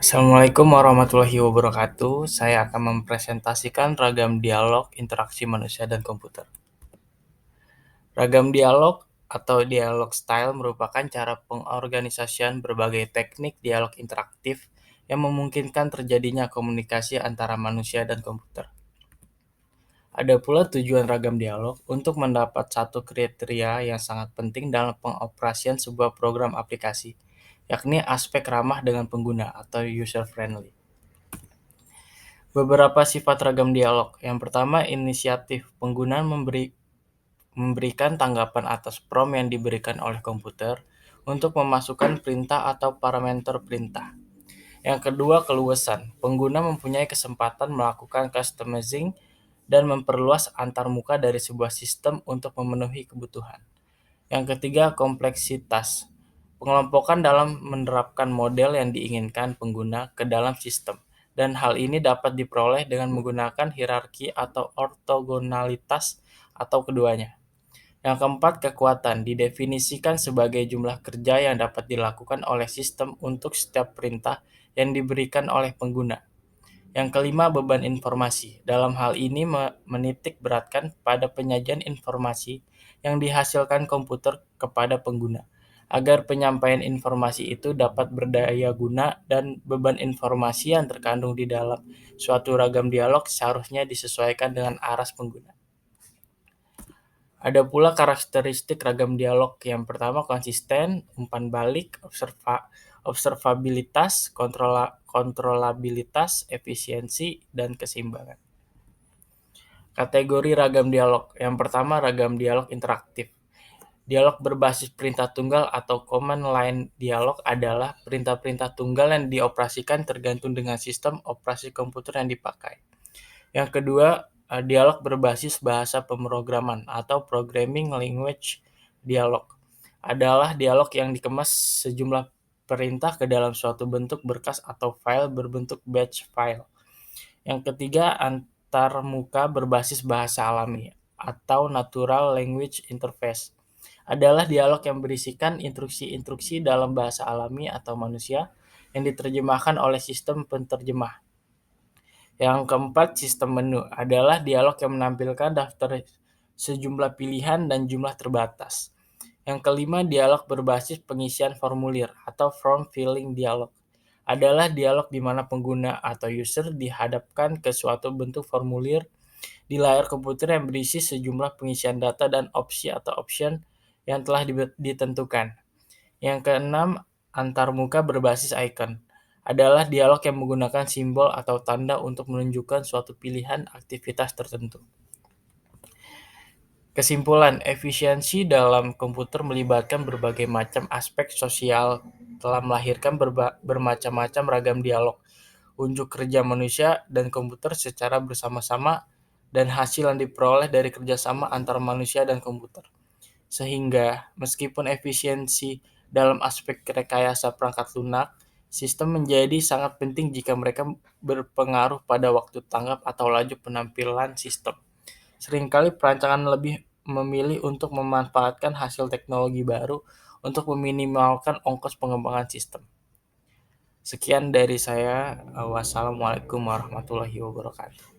Assalamualaikum warahmatullahi wabarakatuh. Saya akan mempresentasikan ragam dialog interaksi manusia dan komputer. Ragam dialog atau dialog style merupakan cara pengorganisasian berbagai teknik dialog interaktif yang memungkinkan terjadinya komunikasi antara manusia dan komputer. Ada pula tujuan ragam dialog untuk mendapat satu kriteria yang sangat penting dalam pengoperasian sebuah program aplikasi, yakni aspek ramah dengan pengguna atau user friendly. Beberapa sifat ragam dialog. Yang pertama, inisiatif. Pengguna memberikan tanggapan atas prompt yang diberikan oleh komputer untuk memasukkan perintah atau parameter perintah. Yang kedua, keluasan. Pengguna mempunyai kesempatan melakukan customizing dan memperluas antarmuka dari sebuah sistem untuk memenuhi kebutuhan. Yang ketiga, kompleksitas. Pengelompokan dalam menerapkan model yang diinginkan pengguna ke dalam sistem, dan hal ini dapat diperoleh dengan menggunakan hierarki atau ortogonalitas atau keduanya. Yang keempat, kekuatan. Didefinisikan sebagai jumlah kerja yang dapat dilakukan oleh sistem untuk setiap perintah yang diberikan oleh pengguna. Yang kelima, beban informasi. Dalam hal ini menitik beratkan pada penyajian informasi yang dihasilkan komputer kepada pengguna, agar penyampaian informasi itu dapat berdaya guna, dan beban informasi yang terkandung di dalam suatu ragam dialog seharusnya disesuaikan dengan aras pengguna. Ada pula karakteristik ragam dialog. Yang pertama, konsisten, umpan balik, observabilitas, kontrolabilitas, efisiensi, dan keseimbangan. Kategori ragam dialog. Yang pertama, ragam dialog interaktif. Dialog berbasis perintah tunggal atau command line dialog adalah perintah-perintah tunggal yang dioperasikan tergantung dengan sistem operasi komputer yang dipakai. Yang kedua, dialog berbasis bahasa pemrograman atau programming language dialog. Adalah dialog yang dikemas sejumlah perintah ke dalam suatu bentuk berkas atau file berbentuk batch file. Yang ketiga, antarmuka berbasis bahasa alami atau natural language interface. Adalah dialog yang berisikan instruksi-instruksi dalam bahasa alami atau manusia yang diterjemahkan oleh sistem penterjemah. Yang keempat, sistem menu. Adalah dialog yang menampilkan daftar sejumlah pilihan dan jumlah terbatas. Yang kelima, dialog berbasis pengisian formulir atau form filling dialog. Adalah dialog di mana pengguna atau user dihadapkan ke suatu bentuk formulir di layar komputer yang berisi sejumlah pengisian data dan opsi atau option yang telah ditentukan. Yang keenam, antarmuka berbasis icon. Adalah dialog yang menggunakan simbol atau tanda untuk menunjukkan suatu pilihan aktivitas tertentu. Kesimpulan, efisiensi dalam komputer melibatkan berbagai macam aspek sosial, telah melahirkan bermacam-macam ragam dialog, unjuk kerja manusia dan komputer secara bersama-sama, dan hasil yang diperoleh dari kerjasama antara manusia dan komputer. Sehingga, meskipun efisiensi dalam aspek rekayasa perangkat lunak, sistem menjadi sangat penting jika mereka berpengaruh pada waktu tanggap atau laju penampilan sistem. Seringkali perancangan lebih memilih untuk memanfaatkan hasil teknologi baru untuk meminimalkan ongkos pengembangan sistem. Sekian dari saya. Wassalamualaikum warahmatullahi wabarakatuh.